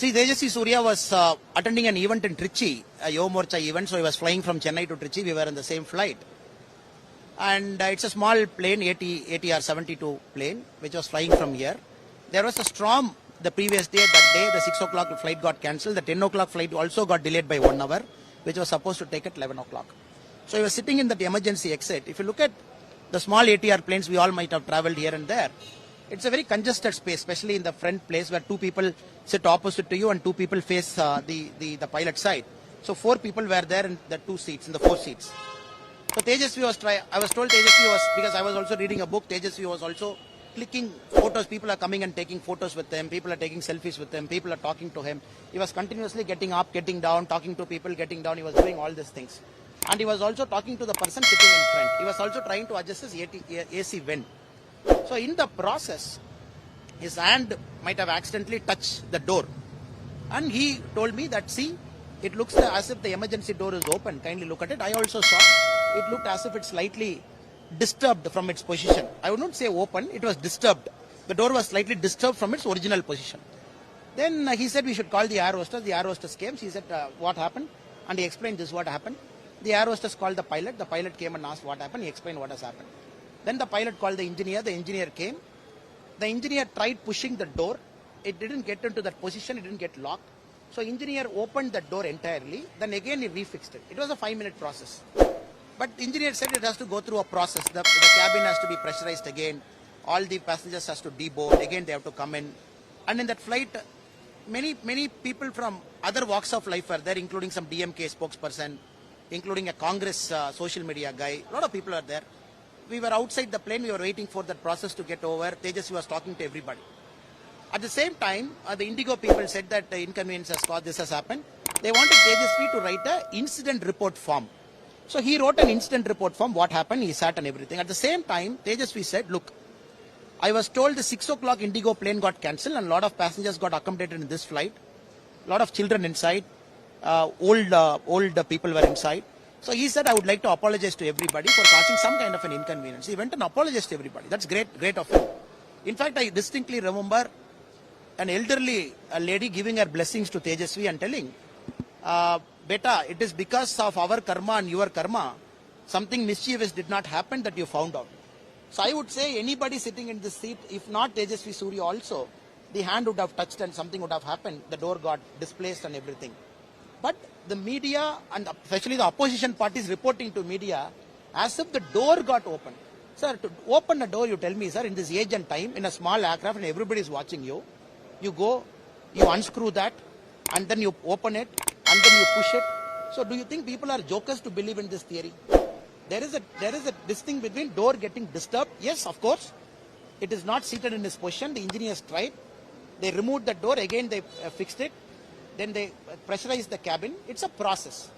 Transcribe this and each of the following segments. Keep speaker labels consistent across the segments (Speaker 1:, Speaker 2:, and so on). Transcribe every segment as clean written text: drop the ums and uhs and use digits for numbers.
Speaker 1: See, Tejasvi Surya was attending an event in Trichy, a Yuva Morcha event, so he was flying from Chennai to Trichy. We were in the same flight. And it's a small plane, ATR 72 plane, which was flying from here. There was a storm the previous day. That day, the 6 o'clock flight got cancelled. The 10 o'clock flight also got delayed by 1 hour, which was supposed to take at 11 o'clock. So he was sitting in that emergency exit. If you look at the small ATR planes, we all might have traveled here and there. It's a very congested space, especially in the front place where two people sit opposite to you and two people face the pilot side. So 4 people were there in the 2 seats, in the 4 seats. So Tejasvi was I was told Tejasvi was, because I was also reading a book, Tejasvi was also clicking photos. People are coming and taking photos with him. People are taking selfies with him. People are talking to him. He was continuously getting up, getting down, talking to people, getting down. He was doing all these things. And he was also talking to the person sitting in front. He was also trying to adjust his AC vent. So in the process, his hand might have accidentally touched the door. And he told me that, see, it looks as if the emergency door is open. Kindly look at it. I also saw it looked as if it's slightly disturbed from its position. I would not say open, it was disturbed. The door was slightly disturbed from its original position. Then he said we should call the air hostess. The air hostess came. She said, what happened? And he explained this, what happened. The air hostess called the pilot. The pilot came and asked what happened. He explained what has happened. Then the pilot called the engineer. The engineer came. The engineer tried pushing the door. It didn't get into that position. It didn't get locked. So engineer opened the door entirely. Then again he refixed it. It was a 5-minute process. But the engineer said it has to go through a process. The cabin has to be pressurized again. All the passengers has to deboard. Again they have to come in. And in that flight, many people from other walks of life were there, including some DMK spokesperson, including a Congress social media guy. A lot of people are there. We were outside the plane. We were waiting for that process to get over. Tejasvi was talking to everybody. At the same time, the Indico people said that the inconvenience has caused, this has happened. They wanted Tejasvi to write an incident report form. So he wrote an incident report form, what happened, he sat and everything. At the same time, Tejasvi said, look, I was told the 6 o'clock Indigo plane got cancelled and a lot of passengers got accommodated in this flight. A lot of children inside, old people were inside. So he said, I would like to apologize to everybody for causing some kind of an inconvenience. He went and apologized to everybody. That's great of him. In fact, I distinctly remember an elderly lady giving her blessings to Tejasvi and telling, Beta, it is because of our karma and your karma, something mischievous did not happen that you found out. So I would say anybody sitting in this seat, if not Tejasvi Surya also, the hand would have touched and something would have happened. The door got displaced and everything. But the media and especially the opposition parties reporting to media as if the door got opened. Sir, to open a door, you tell me, sir, in this age and time, in a small aircraft and everybody is watching you, you go, you unscrew that and then you open it and then you push it. So do you think people are jokers to believe in this theory? There is a distinction between door getting disturbed. Yes, of course, it is not seated in its position. The engineers tried. They removed the door. Again, they fixed it. Then they pressurized the cabin. It's a process.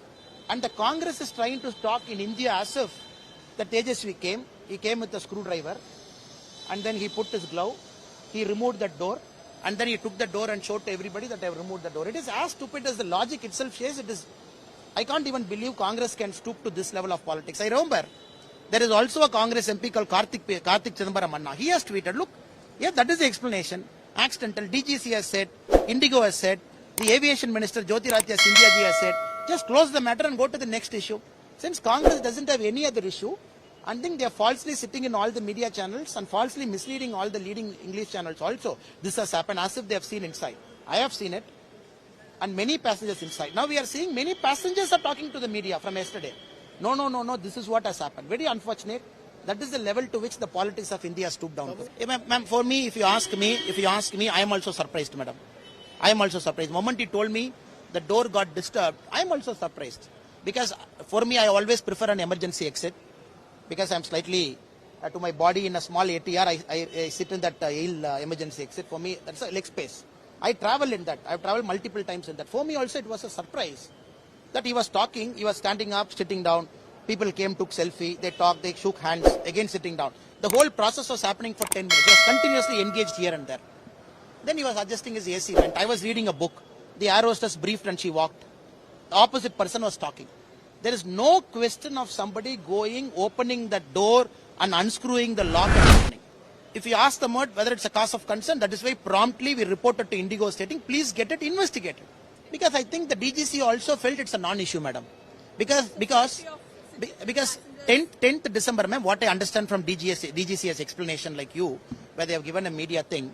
Speaker 1: And the Congress is trying to talk in India as if the Tejasvi came. He came with a screwdriver. And then he put his glove. He removed that door. And then he took the door and showed to everybody that I have removed the door. It is as stupid as the logic itself says. It is. I can't even believe Congress can stoop to this level of politics. I remember there is also a Congress MP called Karthik Chidambaram Anna. He has tweeted, look, yeah, that is the explanation. Accidental. DGC has said, Indigo has said, the aviation minister Jyotiraditya Scindia ji has said, just close the matter and go to the next issue. Since Congress doesn't have any other issue, I think they are falsely sitting in all the media channels and falsely misleading all the leading English channels also. This has happened as if they have seen inside. I have seen it. And many passengers inside. Now we are seeing many passengers are talking to the media from yesterday. No, this is what has happened. Very unfortunate. That is the level to which the politics of India stooped down to. Ma'am, for me, if you ask me, I am also surprised, madam. I am also surprised. The moment he told me the door got disturbed, I am also surprised. Because for me, I always prefer an emergency exit. Because I am slightly to my body in a small ATR, I sit in that emergency exit. For me, that's a leg space. I travel in that. I've traveled multiple times in that. For me also, it was a surprise that he was talking. He was standing up, sitting down. People came, took selfie. They talked, they shook hands, again sitting down. The whole process was happening for 10 minutes. He was continuously engaged here and there. Then he was adjusting his AC vent. I was reading a book. The air hostess briefed and she walked. The opposite person was talking. There is no question of somebody going, opening the door and unscrewing the lock and opening. if you ask the mode whether it's a cause of concern, that is why promptly we reported to Indigo stating, please get it investigated. Because I think the DGC also felt it's a non-issue, madam. Because 10th December, ma'am, what I understand from DGC's explanation, like you, where they have given a media thing,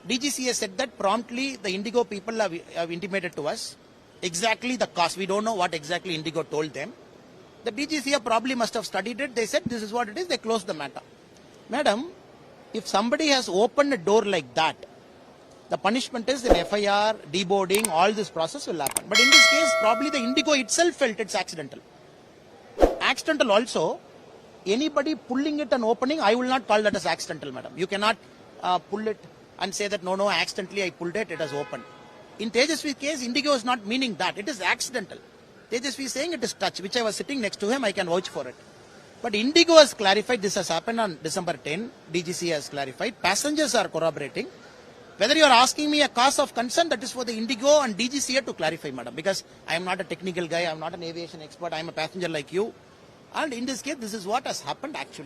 Speaker 1: DGC has said that promptly the Indigo people have intimated to us exactly the cause. We don't know what exactly Indigo told them. The DGC probably must have studied it. They said this is what it is. They closed the matter. Madam, if somebody has opened a door like that, the punishment is an FIR, deboarding, all this process will happen. But in this case, probably the Indigo itself felt it's accidental. Accidental also, anybody pulling it and opening, I will not call that as accidental, madam. You cannot pull it and say that no, accidentally I pulled it, it has opened. In Tejasvi's case, Indigo is not meaning that. It is accidental. Tejasvi is saying it is touch, which I was sitting next to him, I can vouch for it. But Indigo has clarified this has happened on December 10. DGC has clarified. Passengers are corroborating. Whether you are asking me a cause of concern, that is for the Indigo and DGC to clarify, madam. Because I am not a technical guy, I am not an aviation expert, I am a passenger like you. And in this case, this is what has happened actually.